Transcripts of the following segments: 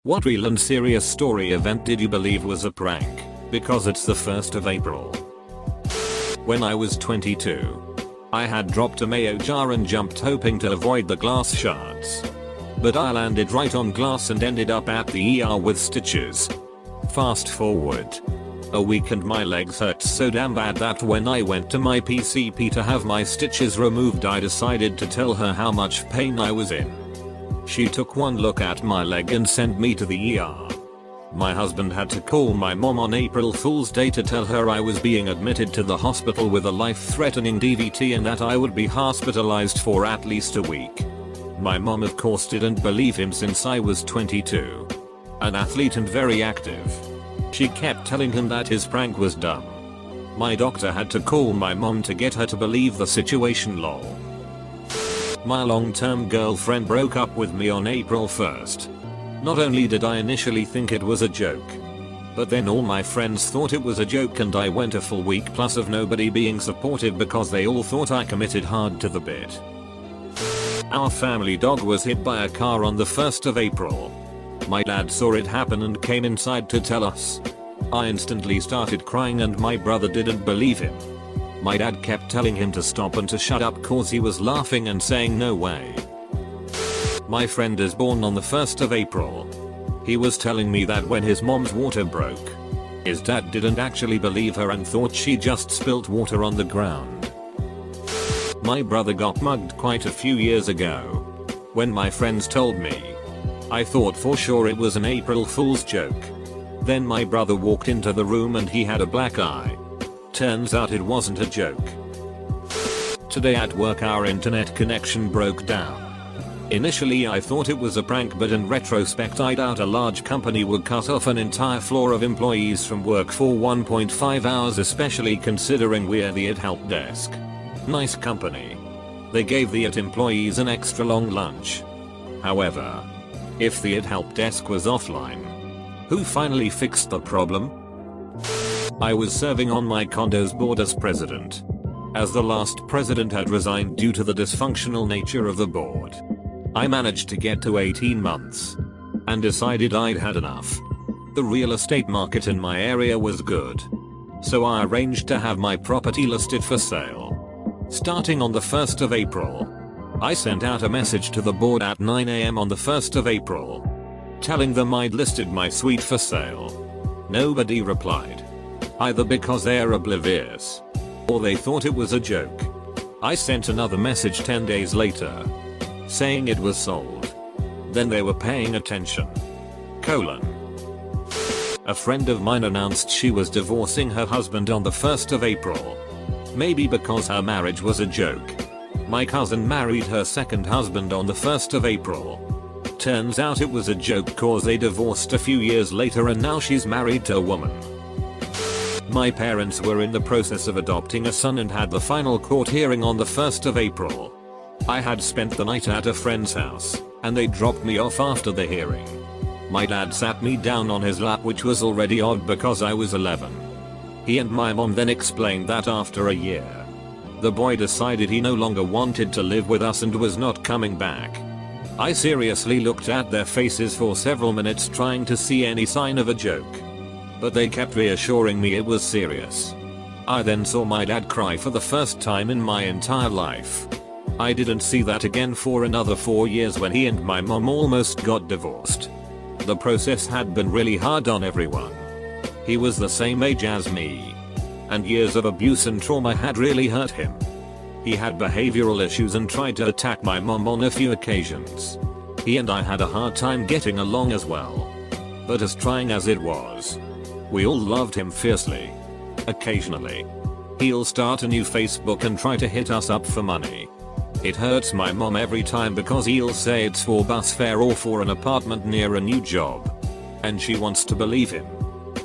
What real and serious story event did you believe was a prank? Because it's the 1st of April. When I was 22, I had dropped a mayo jar and jumped hoping to avoid the glass shards. But I landed right on glass and ended up at the ER with stitches. Fast forward a week and my legs hurt so damn bad that when I went to my PCP to have my stitches removed, I decided to tell her how much pain I was in. She took one look at my leg and sent me to the ER. My husband had to call my mom on April Fool's Day to tell her I was being admitted to the hospital with a life-threatening DVT and that I would be hospitalized for at least a week. My mom of course didn't believe him since I was 22. An athlete and very active. She kept telling him that his prank was dumb. My doctor had to call my mom to get her to believe the situation lol. My long-term girlfriend broke up with me on April 1st. Not only did I initially think it was a joke, but then all my friends thought it was a joke and I went a full week plus of nobody being supportive because they all thought I committed hard to the bit. Our family dog was hit by a car on the 1st of April. My dad saw it happen and came inside to tell us. I instantly started crying and my brother didn't believe him. My dad kept telling him to stop and to shut up cause he was laughing and saying no way. My friend is born on the 1st of April. He was telling me that when his mom's water broke, his dad didn't actually believe her and thought she just spilt water on the ground. My brother got mugged quite a few years ago. When my friends told me, I thought for sure it was an April Fool's joke. Then my brother walked into the room and he had a black eye. Turns out it wasn't a joke. Today at work our internet connection broke down. Initially I thought it was a prank, but in retrospect I doubt a large company would cut off an entire floor of employees from work for 1.5 hours, especially considering we're the IT help desk. Nice company. They gave the IT employees an extra long lunch. However, if the IT help desk was offline, who finally fixed the problem? I was serving on my condo's board as president. As the last president had resigned due to the dysfunctional nature of the board, I managed to get to 18 months and decided I'd had enough. The real estate market in my area was good, so I arranged to have my property listed for sale. Starting on the 1st of April, I sent out a message to the board at 9 AM on the 1st of April, telling them I'd listed my suite for sale. Nobody replied, either because they're oblivious or they thought it was a joke. I sent another message 10 days later, saying it was sold. Then they were paying attention. A friend of mine announced she was divorcing her husband on the 1st of April. Maybe because her marriage was a joke. My cousin married her second husband on the 1st of April. Turns out it was a joke cause they divorced a few years later and now she's married to a woman. My parents were in the process of adopting a son and had the final court hearing on the 1st of April. I had spent the night at a friend's house, and they dropped me off after the hearing. My dad sat me down on his lap, which was already odd because I was 11. He and my mom then explained that after a year, the boy decided he no longer wanted to live with us and was not coming back. I seriously looked at their faces for several minutes trying to see any sign of a joke, but they kept reassuring me it was serious. I then saw my dad cry for the first time in my entire life. I didn't see that again for another 4 years when he and my mom almost got divorced. The process had been really hard on everyone. He was the same age as me, and years of abuse and trauma had really hurt him. He had behavioral issues and tried to attack my mom on a few occasions. He and I had a hard time getting along as well. But as trying as it was, we all loved him fiercely. Occasionally, he'll start a new Facebook and try to hit us up for money. It hurts my mom every time because he'll say it's for bus fare or for an apartment near a new job. And she wants to believe him.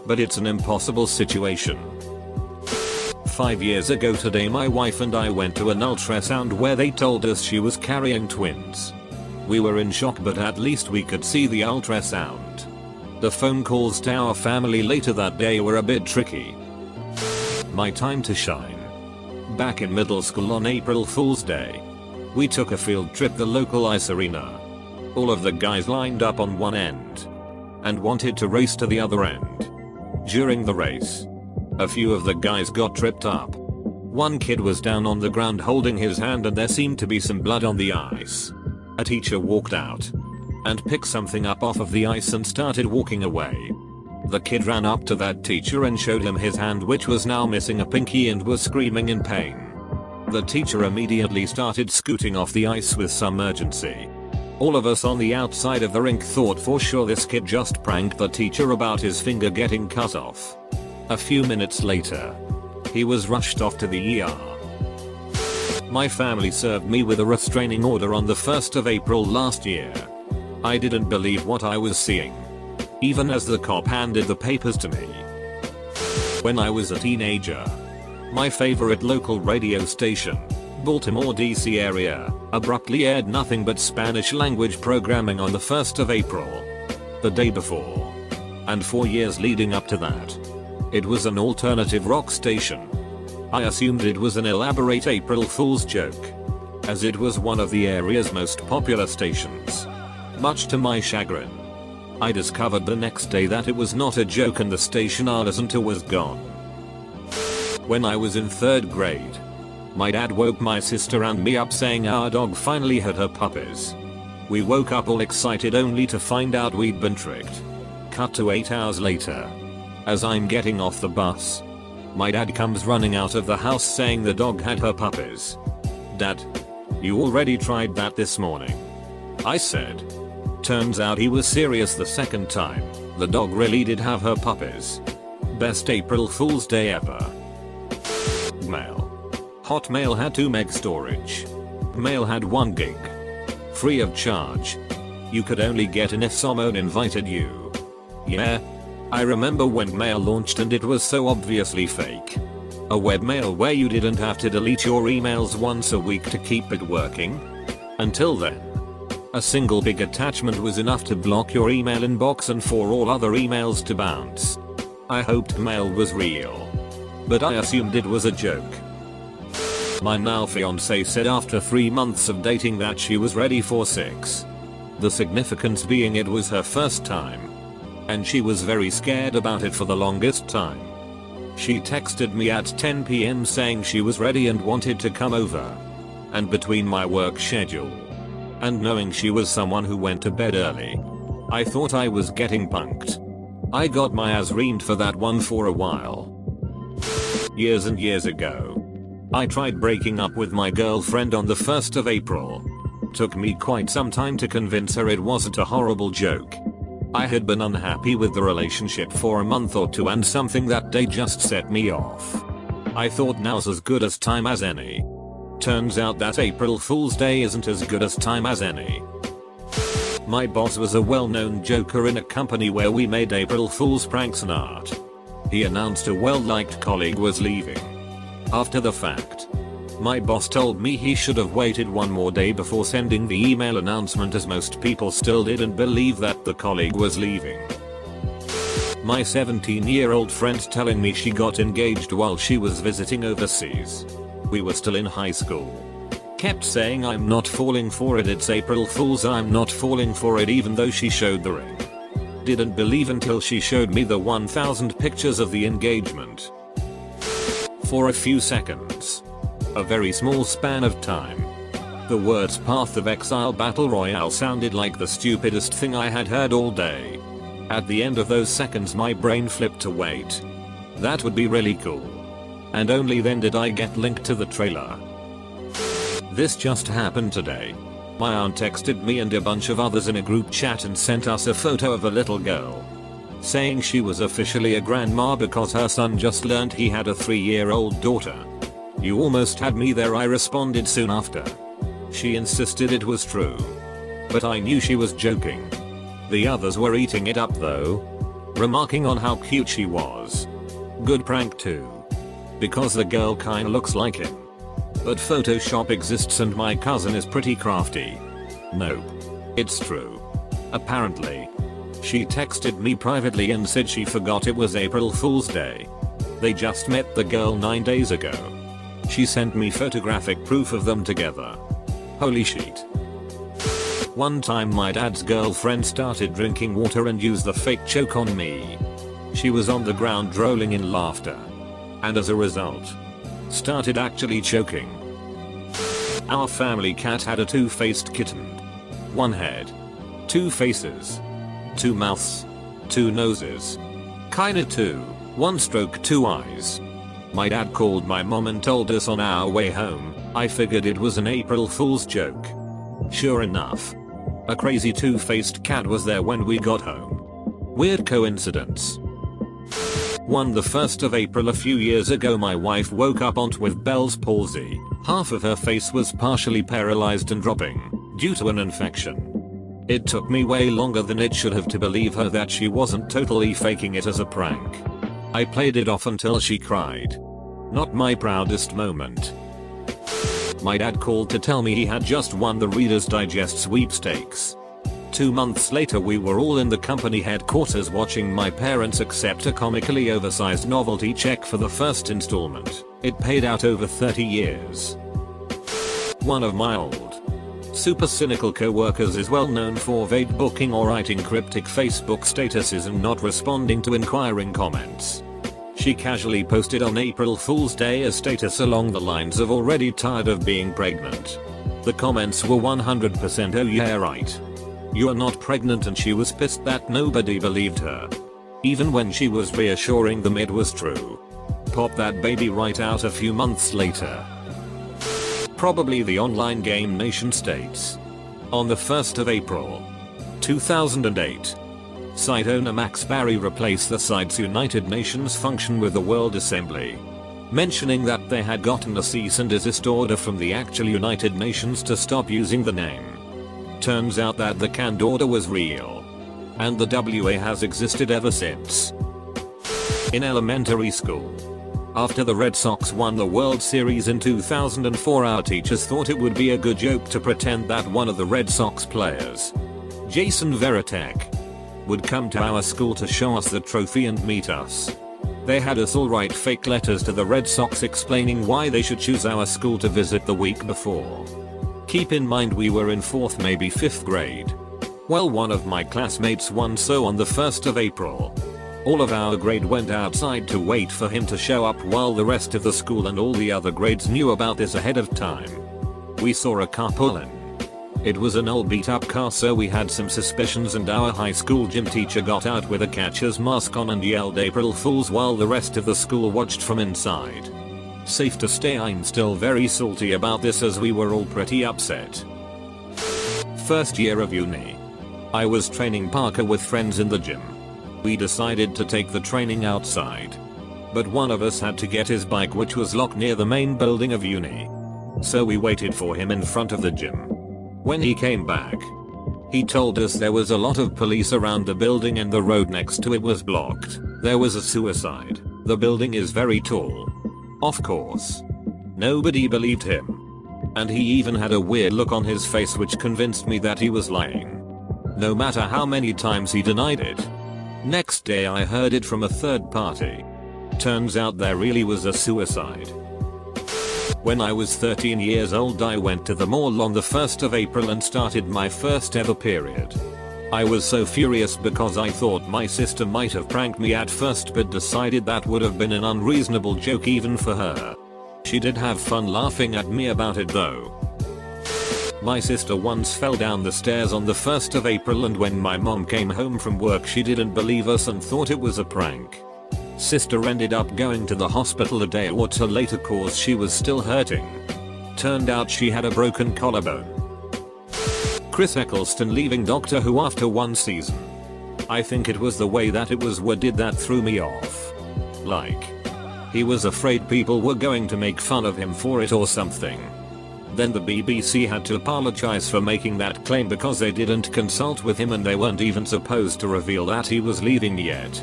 But it's an impossible situation. 5 years ago today my wife and I went to an ultrasound where they told us she was carrying twins. We were in shock, but at least we could see the ultrasound. The phone calls to our family later that day were a bit tricky. My time to shine. Back in middle school on April Fool's Day, we took a field trip to the local ice arena. All of the guys lined up on one end. and wanted to race to the other end. During the race, a few of the guys got tripped up. One kid was down on the ground holding his hand and there seemed to be some blood on the ice. A teacher walked out and picked something up off of the ice and started walking away. The kid ran up to that teacher and showed him his hand, which was now missing a pinky, and was screaming in pain. The teacher immediately started scooting off the ice with some urgency. All of us on the outside of the rink thought for sure this kid just pranked the teacher about his finger getting cut off. A few minutes later, he was rushed off to the ER. My family served me with a restraining order on the 1st of April last year. I didn't believe what I was seeing, even as the cop handed the papers to me. When I was a teenager, my favorite local radio station, Baltimore DC area, abruptly aired nothing but Spanish language programming on the 1st of April. The day before, and 4 years leading up to that, it was an alternative rock station. I assumed it was an elaborate April Fool's joke, as it was one of the area's most popular stations. Much to my chagrin, I discovered the next day that it was not a joke and the station presenter was gone. When I was in 3rd grade, my dad woke my sister and me up saying our dog finally had her puppies. We woke up all excited only to find out we'd been tricked. Cut to 8 hours later. As I'm getting off the bus, my dad comes running out of the house saying the dog had her puppies. "Dad, you already tried that this morning," I said. Turns out he was serious the second time. The dog really did have her puppies. Best April Fool's Day ever. Mail. Hotmail had 2 meg storage. Mail had 1 gig. Free of charge. You could only get in if someone invited you. Yeah. I remember when Mail launched and it was so obviously fake. A webmail where you didn't have to delete your emails once a week to keep it working. Until then, a single big attachment was enough to block your email inbox and for all other emails to bounce. I hoped Mail was real, but I assumed it was a joke. My now fiancée said after 3 months of dating that she was ready for sex. The significance being it was her first time, and she was very scared about it for the longest time. She texted me at 10 PM saying she was ready and wanted to come over. And between my work schedule and knowing she was someone who went to bed early, I thought I was getting punked. I got my ass reamed for that one for a while. Years and years ago, I tried breaking up with my girlfriend on the 1st of April. Took me quite some time to convince her it wasn't a horrible joke. I had been unhappy with the relationship for a month or 2 and something that day just set me off. I thought now's as good as time as any. Turns out that April Fool's Day isn't as good as time as any. My boss was a well-known joker in a company where we made April Fool's pranks and art. He announced a well-liked colleague was leaving. After the fact, my boss told me he should have waited 1 more day before sending the email announcement, as most people still didn't believe that the colleague was leaving. My 17-year-old friend telling me she got engaged while she was visiting overseas. We were still in high school. Kept saying I'm not falling for it, it's April Fool's, I'm not falling for it, even though she showed the ring. Didn't believe until she showed me the 1,000 pictures of the engagement. For a few seconds, a very small span of time, the words Path of Exile Battle Royale sounded like the stupidest thing I had heard all day. At the end of those seconds my brain flipped to wait. That would be really cool. And only then did I get linked to the trailer. This just happened today. My aunt texted me and a bunch of others in a group chat and sent us a photo of a little girl, saying she was officially a grandma because her son just learned he had a 3-year-old daughter. You almost had me there, I responded soon after. She insisted it was true, but I knew she was joking. The others were eating it up though, remarking on how cute she was. Good prank too, because the girl kinda looks like him. But Photoshop exists and my cousin is pretty crafty. Nope. It's true. Apparently. She texted me privately and said she forgot it was April Fool's Day. They just met the girl 9 days ago. She sent me photographic proof of them together. Holy shit. One time my dad's girlfriend started drinking water and used the fake choke on me. She was on the ground rolling in laughter. And as a result, started actually choking. Our family cat had a two-faced kitten. One head, two faces, two mouths, two noses. Kinda two, one stroke, two eyes. My dad called my mom and told us on our way home. I figured it was an April Fool's joke. Sure enough, a crazy two-faced cat was there when we got home. Weird coincidence. The 1st of April a few years ago, my wife woke up with Bell's palsy. Half of her face was partially paralyzed and dropping due to an infection. It took me way longer than it should have to believe her that she wasn't totally faking it as a prank. I played it off until she cried. Not my proudest moment. My dad called to tell me he had just won the Reader's Digest sweepstakes. 2 months later we were all in the company headquarters watching my parents accept a comically oversized novelty check for the first installment. It paid out over 30 years. One of my old, super cynical co-workers is well known for vague booking or writing cryptic Facebook statuses and not responding to inquiring comments. She casually posted on April Fool's Day a status along the lines of "already tired of being pregnant." The comments were 100% "oh yeah right. You're not pregnant," and she was pissed that nobody believed her. Even when she was reassuring them it was true. Pop that baby right out a few months later. Probably the online game nation states. On the 1st of April, 2008, site owner Max Barry replaced the site's United Nations function with the World Assembly, mentioning that they had gotten a cease and desist order from the actual United Nations to stop using the name. Turns out that the canned order was real, and the WA has existed ever since. In elementary school, after the Red Sox won the World Series in 2004, our teachers thought it would be a good joke to pretend that one of the Red Sox players, Jason Varitek, would come to our school to show us the trophy and meet us. They had us all write fake letters to the Red Sox explaining why they should choose our school to visit the week before. Keep in mind we were in 4th, maybe 5th grade. Well, one of my classmates won, so on the 1st of April, all of our grade went outside to wait for him to show up while the rest of the school and all the other grades knew about this ahead of time. We saw a car pull in. It was an old beat up car, so we had some suspicions, and our high school gym teacher got out with a catcher's mask on and yelled April Fools while the rest of the school watched from inside. Safe to say I'm still very salty about this as we were all pretty upset. First year of uni. I was training Parker with friends in the gym. We decided to take the training outside, but one of us had to get his bike, which was locked near the main building of uni. So we waited for him in front of the gym. When he came back, he told us there was a lot of police around the building and the road next to it was blocked. There was a suicide. The building is very tall. Of course, nobody believed him. And he even had a weird look on his face which convinced me that he was lying, no matter how many times he denied it. Next day I heard it from a third party. Turns out there really was a suicide. When I was 13 years old, I went to the mall on the 1st of April and started my first ever period. I was so furious because I thought my sister might have pranked me at first, but decided that would have been an unreasonable joke even for her. She did have fun laughing at me about it though. My sister once fell down the stairs on the 1st of April, and when my mom came home from work she didn't believe us and thought it was a prank. Sister ended up going to the hospital a day or two later cause she was still hurting. Turned out she had a broken collarbone. Chris Eccleston leaving Doctor Who after 1 season. I think it was the way that it was worded that threw me off. Like, he was afraid people were going to make fun of him for it or something. Then the BBC had to apologize for making that claim because they didn't consult with him and they weren't even supposed to reveal that he was leaving yet.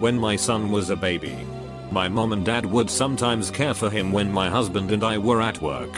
When my son was a baby, my mom and dad would sometimes care for him when my husband and I were at work.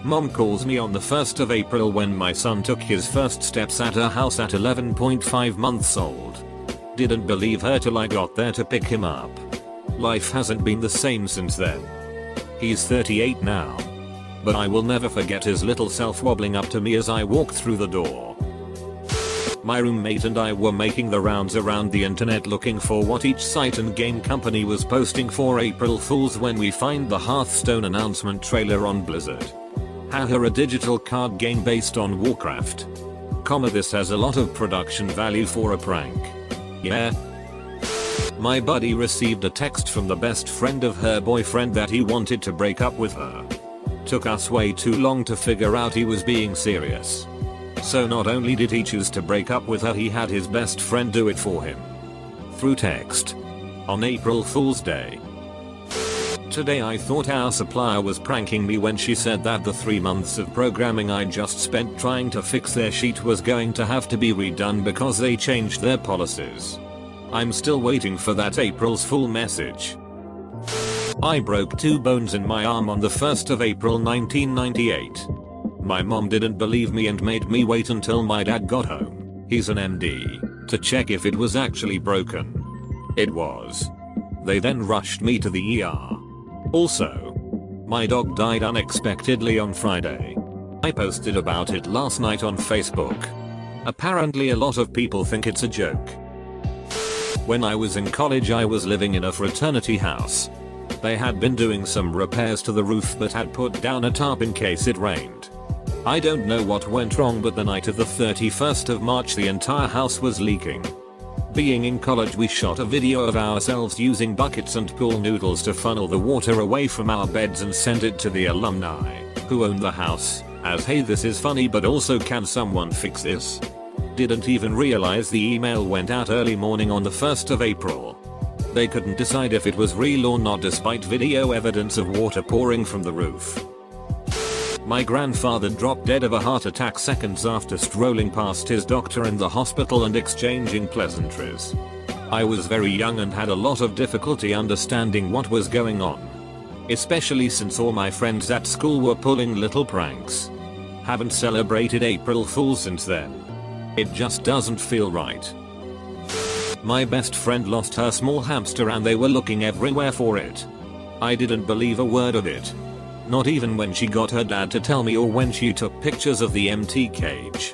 Mom calls me on the 1st of April when my son took his first steps at her house at 11.5 months old. Didn't believe her till I got there to pick him up. Life hasn't been the same since then. He's 38 now. But I will never forget his little self wobbling up to me as I walked through the door. My roommate and I were making the rounds around the internet looking for what each site and game company was posting for April Fools when we find the Hearthstone announcement trailer on Blizzard. Haha, a digital card game based on Warcraft. This has a lot of production value for a prank. Yeah. My buddy received a text from the best friend of her boyfriend that he wanted to break up with her. Took us way too long to figure out he was being serious. So not only did he choose to break up with her, he had his best friend do it for him. Through text. On April Fool's Day. Today I thought our supplier was pranking me when she said that the 3 months of programming I just spent trying to fix their sheet was going to have to be redone because they changed their policies. I'm still waiting for that April's Fool message. I broke 2 bones in my arm on the 1st of April 1998. My mom didn't believe me and made me wait until my dad got home, he's an MD, to check if it was actually broken. It was. They then rushed me to the ER. Also, my dog died unexpectedly on Friday. I posted about it last night on Facebook. Apparently a lot of people think it's a joke. When I was in college I was living in a fraternity house. They had been doing some repairs to the roof but had put down a tarp in case it rained. I don't know what went wrong, but the night of the 31st of March the entire house was leaking. Being in college we shot a video of ourselves using buckets and pool noodles to funnel the water away from our beds and send it to the alumni who own the house as, hey, this is funny but also can someone fix this? Didn't even realize the email went out early morning on the 1st of April. They couldn't decide if it was real or not despite video evidence of water pouring from the roof. My grandfather dropped dead of a heart attack seconds after strolling past his doctor in the hospital and exchanging pleasantries. I was very young and had a lot of difficulty understanding what was going on. Especially since all my friends at school were pulling little pranks. Haven't celebrated April Fool's since then. It just doesn't feel right. My best friend lost her small hamster and they were looking everywhere for it. I didn't believe a word of it. Not even when she got her dad to tell me or when she took pictures of the empty cage.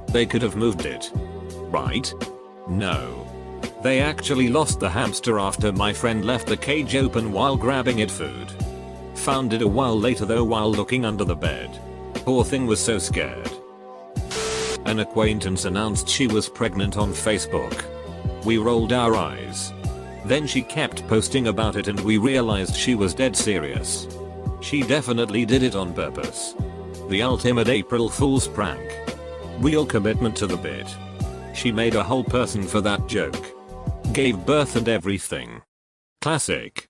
They could have moved it. Right? No. They actually lost the hamster after my friend left the cage open while grabbing it food. Found it a while later though while looking under the bed. Poor thing was so scared. An acquaintance announced she was pregnant on Facebook. We rolled our eyes. Then she kept posting about it and we realized she was dead serious. She definitely did it on purpose. The ultimate April Fool's prank. Real commitment to the bit. She made a whole person for that joke. Gave birth and everything. Classic.